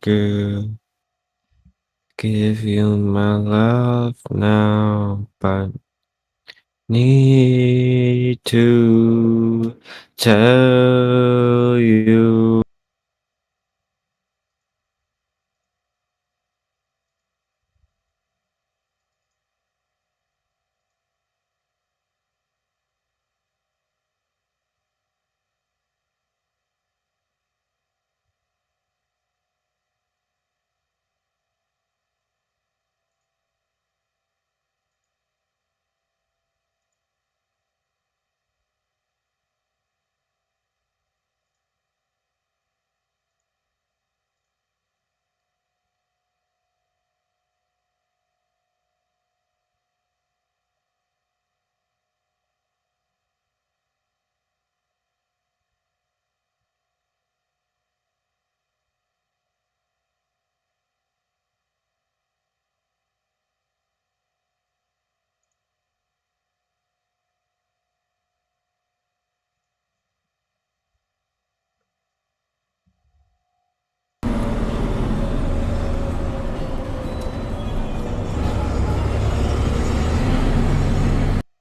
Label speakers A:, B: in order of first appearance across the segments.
A: girl. Give you my love now, but need to tell you.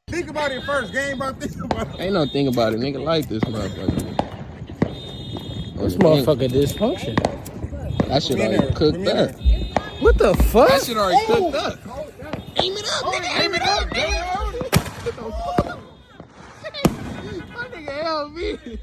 B: Think about it first, game about think about it.
C: Ain't no thing about it, nigga. Like this motherfucker.
D: This motherfucker dysfunction.
C: That shit already cooked up.
D: What the fuck?
C: That shit already cooked up. Aim it up, nigga. Aim it up, nigga. That nigga help me.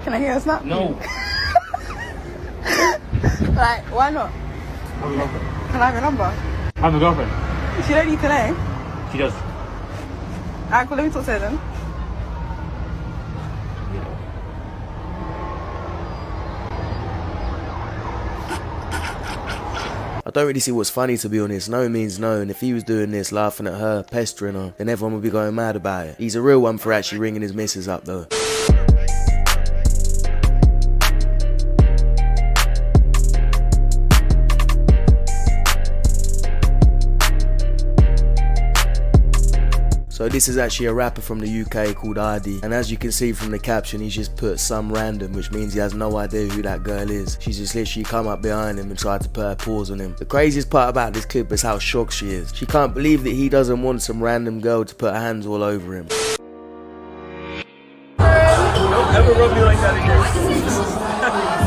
E: Can I hear a snap?
D: No.
E: Like, why not?
D: Have a girlfriend.
E: Can I have your number?
D: Have a girlfriend.
E: She don't need to know.
D: She does.
E: Alright, cool, let me talk to her then.
F: I don't really see what's funny, to be honest. No means no, and if he was doing this, laughing at her, pestering her, then everyone would be going mad about it. He's a real one for actually ringing his missus up though. So this is actually a rapper from the UK called Ardy, and as you can see from the caption, he's just put some random, which means he has no idea who that girl is. She's just literally come up behind him and tried to put her paws on him. The craziest part about this clip is how shocked she is. She can't believe that he doesn't want some random girl to put her hands all over him.
B: Don't ever rub me like that again.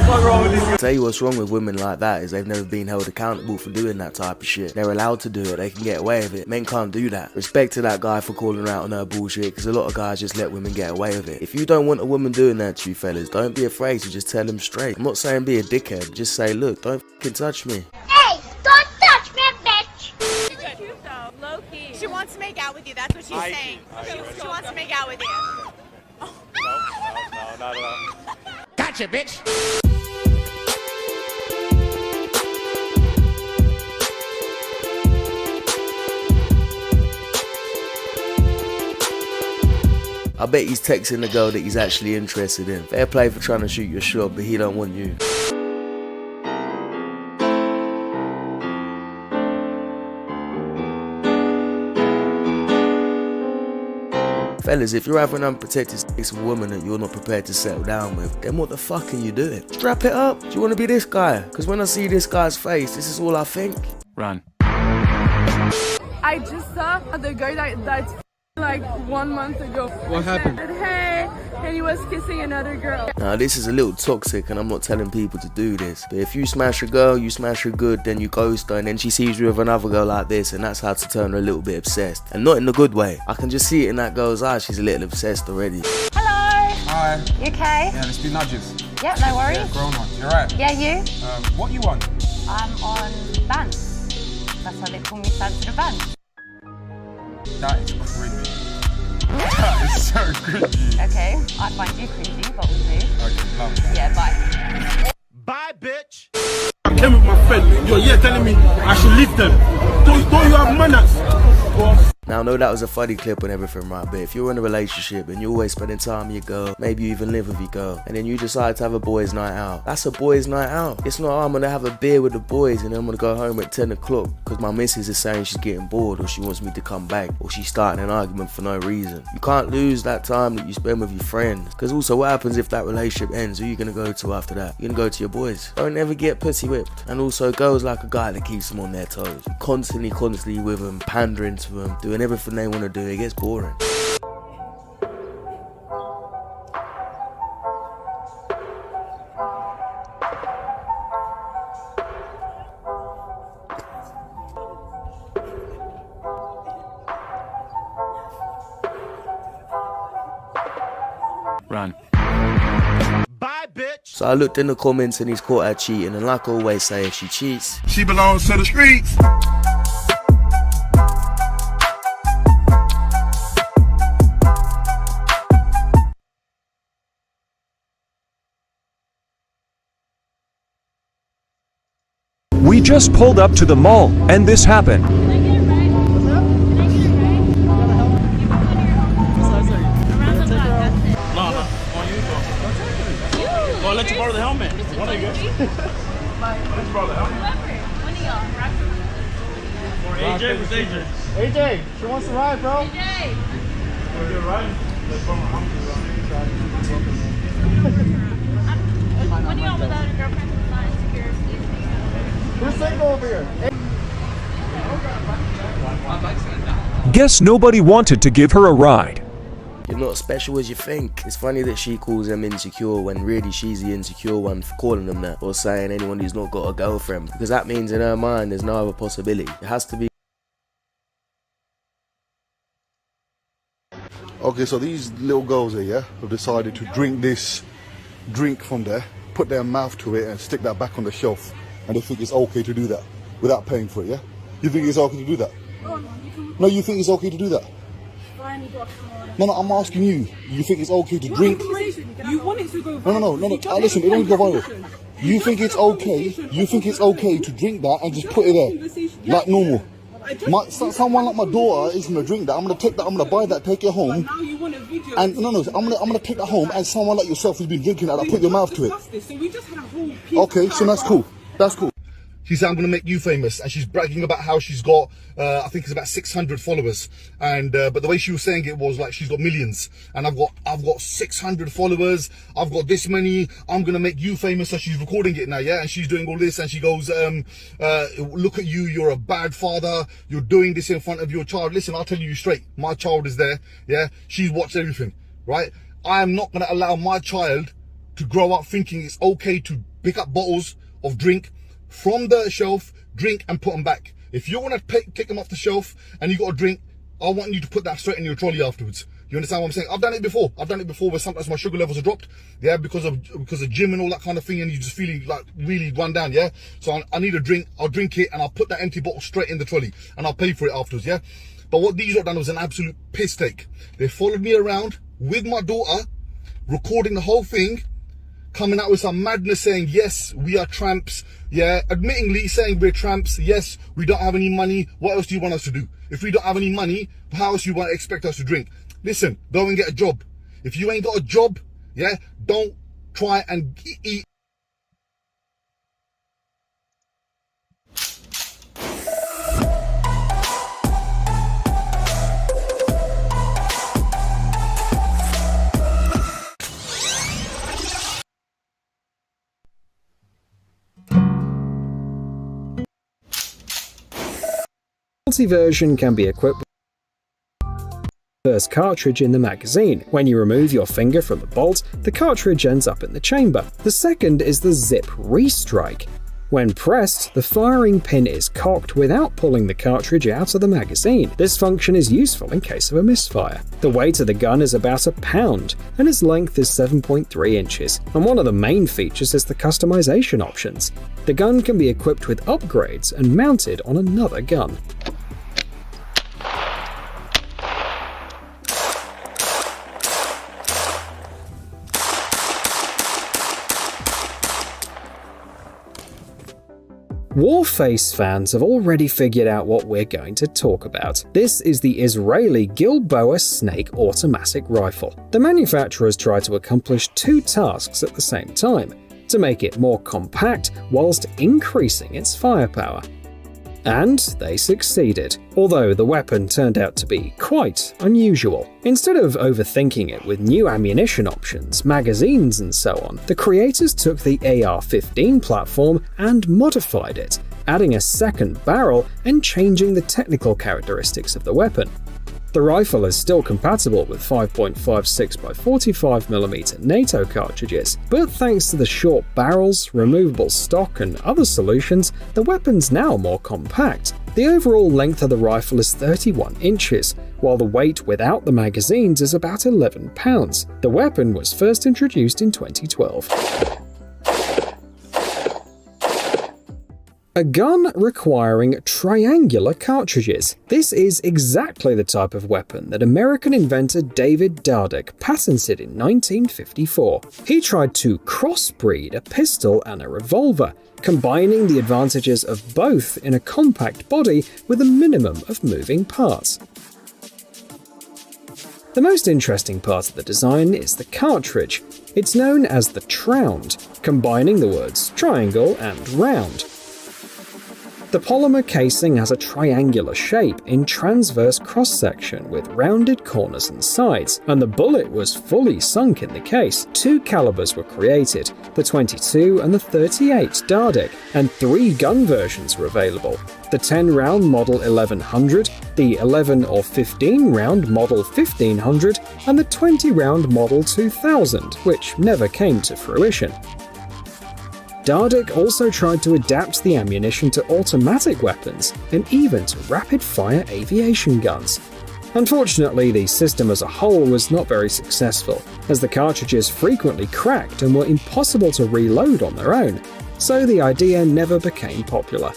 B: What's wrong with this?
F: I'll tell you what's wrong with women like that is they've never been held accountable for doing that type of shit. They're allowed to do it, they can get away with it. Men can't do that. Respect to that guy for calling her out on her bullshit, because a lot of guys just let women get away with it. If you don't want a woman doing that to you fellas, don't be afraid to just tell them straight. I'm not saying be a dickhead, just say, look, don't fucking touch me.
G: Hey, don't touch me, bitch!
H: She's cute though, low key. She wants to make out with you, that's what she's saying. She wants to make out with you.
B: No, not at all.
C: Gotcha, bitch.
F: I bet he's texting the girl that he's actually interested in. Fair play for trying to shoot your shot, but he don't want you. Fellas, if you're having unprotected sex with a woman that you're not prepared to settle down with, then what the fuck are you doing? Strap it up. Do you want to be this guy? Because when I see this guy's face, this is all I think.
D: Run.
E: I just saw the guy that's like 1 month ago.
D: What happened?
E: Said, hey, and he was kissing another girl.
F: Now this is a little toxic and I'm not telling people to do this, but if you smash a girl, you smash her good, then you ghost her and then she sees you with another girl like this, and that's how to turn her a little bit obsessed. And not in the good way. I can just see it in that girl's eyes, she's a little obsessed already.
G: Hello.
C: Hi.
G: You okay?
C: Yeah, let's do nudges.
G: Yep, no worries.
C: Yeah, grown one. You're right.
G: Yeah, you?
C: What you want?
G: I'm on band. That's why they call me Band to the Band.
C: That is cringy. That is so cringy.
G: Okay, I find you cringy, but we'll move.
C: Okay, love that.
G: Yeah, bye.
B: Bye, bitch.
I: I came with my friend. You're here telling me I should leave them. Don't you have manners?
F: Now I know that was a funny clip and everything, right, but if you're in a relationship and you're always spending time with your girl, maybe you even live with your girl, and then you decide to have a boys' night out, that's a boys' night out. It's not, oh, I'm gonna have a beer with the boys and then I'm gonna go home at 10 o'clock because my missus is saying she's getting bored or she wants me to come back or she's starting an argument for no reason. You can't lose that time that you spend with your friends, because also what happens if that relationship ends? Who are you gonna go to after that? You're gonna go to your boys. Don't ever get pussy whipped. And also girls like a guy that keeps them on their toes, constantly with them, pandering to them, doing everything they want to do. It gets boring.
D: Run.
B: Bye, bitch.
F: So I looked in the comments and he's caught her cheating, and like I always say, if she cheats,
I: She belongs to the streets.
J: We just pulled up to the mall, and this happened.
I: I'll let you borrow the helmet. One of you guys. Let you borrow the helmet. Or AJ? Who's AJ? AJ, she wants to ride, bro. AJ. Want to get a ride? Let's borrow my
H: When you're without a girlfriend who's not insecure,
I: Who's single over here?
J: Guess nobody wanted to give her a ride.
F: you're not as special as you think. It's funny that she calls them insecure when really she's the insecure one for calling them that, or saying anyone who's not got a girlfriend, because that means in her mind there's no other possibility. It has to be.
K: Okay, so these little girls here, yeah, have decided to drink this drink from there, put their mouth to it and stick that back on the shelf, and they think it's okay to do that without paying for it, yeah? You think it's okay to do that? No, you think it's okay to do that? No, I'm asking you. You think it's okay to drink?
E: You want it to go viral.
K: No. Listen, it don't go viral. You think it's okay? You think it's okay to drink that and just put it there like normal? Someone like my daughter is gonna drink that. I'm gonna take that. I'm gonna buy that. Take it home.
E: Now you want a video.
K: And no. I'm gonna take that home. And someone like yourself who's been drinking that, put your mouth to it.
E: So we just had a whole piece.
K: Okay, so that's cool. That's cool.
I: She said, I'm going to make you famous. And she's bragging about how she's got, I think it's about 600 followers. And, but the way she was saying it was like she's got millions. And I've got 600 followers. I've got this many. I'm going to make you famous. So she's recording it now, yeah? And she's doing all this. And she goes, look at you. You're a bad father. You're doing this in front of your child. Listen, I'll tell you straight. My child is there, yeah? She's watched everything, right? I am not going to allow my child to grow up thinking it's okay to pick up bottles of drink from the shelf, drink and put them back. If you want to take them off the shelf and you got a drink, I want you to put that straight in your trolley afterwards. You understand what I'm saying? I've done it before. Where sometimes my sugar levels are dropped, yeah, because of gym and all that kind of thing, and you're just feeling like really run down, yeah. So I need a drink. I'll drink it and I'll put that empty bottle straight in the trolley and I'll pay for it afterwards, yeah. But what these lot done was an absolute piss take. They followed me around with my daughter, recording the whole thing, coming out with some madness saying, yes, we are tramps. Yeah, admittingly saying we're tramps. Yes, we don't have any money. What else do you want us to do? If we don't have any money, how else do you want to expect us to drink? Listen, go and get a job. If you ain't got a job, yeah, don't try and eat.
L: Multi-version can be equipped with the first cartridge in the magazine. When you remove your finger from the bolt, the cartridge ends up in the chamber. The second is the Zip Restrike. When pressed, the firing pin is cocked without pulling the cartridge out of the magazine. This function is useful in case of a misfire. The weight of the gun is about a pound, and its length is 7.3 inches, and one of the main features is the customization options. The gun can be equipped with upgrades and mounted on another gun. Warface fans have already figured out what we're going to talk about. This is the Israeli Gilboa Snake automatic rifle. The manufacturers try to accomplish two tasks at the same time, to make it more compact whilst increasing its firepower. And they succeeded, although the weapon turned out to be quite unusual. Instead of overthinking it with new ammunition options, magazines and so on, the creators took the AR-15 platform and modified it, adding a second barrel and changing the technical characteristics of the weapon. The rifle is still compatible with 5.56x45mm NATO cartridges, but thanks to the short barrels, removable stock, and other solutions, the weapon's now more compact. The overall length of the rifle is 31 inches, while the weight without the magazines is about 11 pounds. The weapon was first introduced in 2012. A gun requiring triangular cartridges. This is exactly the type of weapon that American inventor David Dardick patented in 1954. He tried to crossbreed a pistol and a revolver, combining the advantages of both in a compact body with a minimum of moving parts. The most interesting part of the design is the cartridge. It's known as the Tround, combining the words triangle and round. The polymer casing has a triangular shape in transverse cross-section with rounded corners and sides, and the bullet was fully sunk in the case. Two calibers were created, the 22 and the 38 Dardick, and 3 gun versions were available. The 10-round Model 1100, the 11 or 15-round Model 1500, and the 20-round Model 2000, which never came to fruition. Dardick also tried to adapt the ammunition to automatic weapons and even to rapid-fire aviation guns. Unfortunately, the system as a whole was not very successful, as the cartridges frequently cracked and were impossible to reload on their own, so the idea never became popular.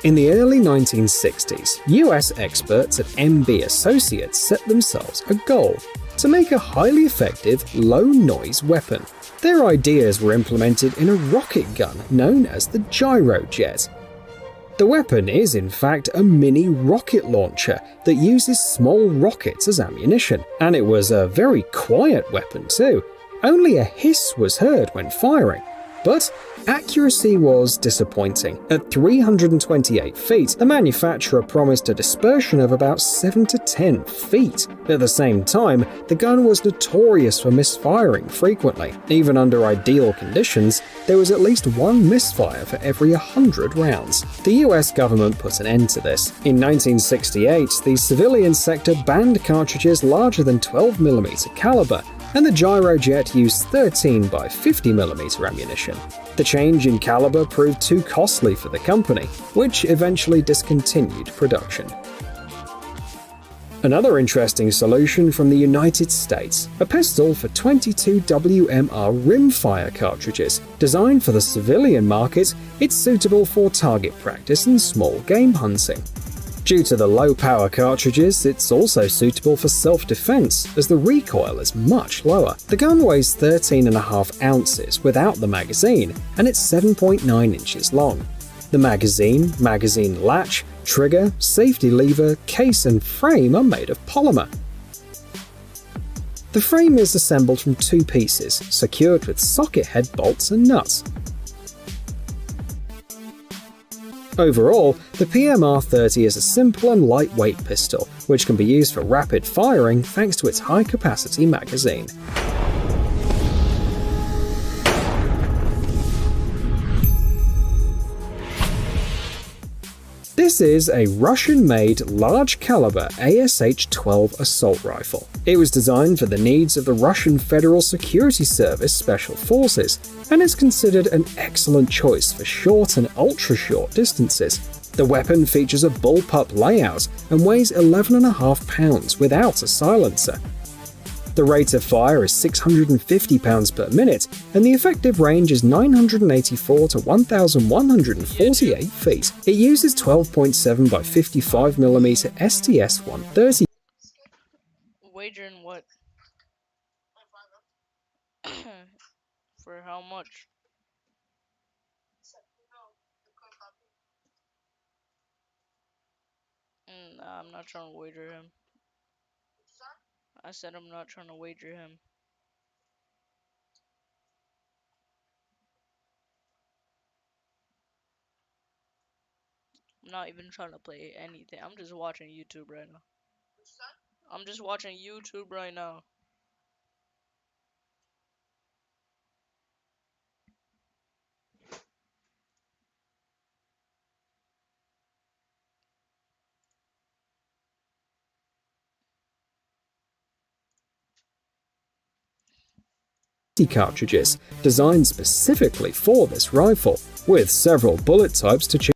L: In the early 1960s, US experts at MB Associates set themselves a goal to make a highly effective, low-noise weapon. Their ideas were implemented in a rocket gun known as the Gyrojet. The weapon is in fact a mini rocket launcher that uses small rockets as ammunition, and it was a very quiet weapon too. Only a hiss was heard when firing. But accuracy was disappointing. At 328 feet, the manufacturer promised a dispersion of about 7 to 10 feet. At the same time, the gun was notorious for misfiring frequently. Even under ideal conditions, there was at least one misfire for every 100 rounds. The US government put an end to this. In 1968, the civilian sector banned cartridges larger than 12mm caliber, and the Gyrojet used 13 by 50mm ammunition. The change in caliber proved too costly for the company, which eventually discontinued production. Another interesting solution from the United States, a pistol for 22 WMR rimfire cartridges. Designed for the civilian market, it's suitable for target practice and small game hunting. Due to the low-power cartridges, it's also suitable for self-defense, as the recoil is much lower. The gun weighs 13.5 ounces without the magazine, and it's 7.9 inches long. The magazine latch, trigger, safety lever, case and frame are made of polymer. The frame is assembled from 2 pieces, secured with socket head bolts and nuts. Overall, the PMR-30 is a simple and lightweight pistol, which can be used for rapid firing thanks to its high-capacity magazine. This is a Russian-made large-caliber ASH-12 assault rifle. It was designed for the needs of the Russian Federal Security Service Special Forces, and is considered an excellent choice for short and ultra-short distances. The weapon features a bullpup layout and weighs 11.5 pounds without a silencer. The rate of fire is 650 pounds per minute, and the effective range is 984 to 1,148 feet. It uses 12.7 by 55mm STS-130.
M: Wagering what? For how much? Nah, I'm not trying to wager him. I said I'm not trying to wager him. I'm not even trying to play anything. I'm just watching YouTube right now. I'm just watching YouTube right now.
L: Cartridges, designed specifically for this rifle, with several bullet types to choose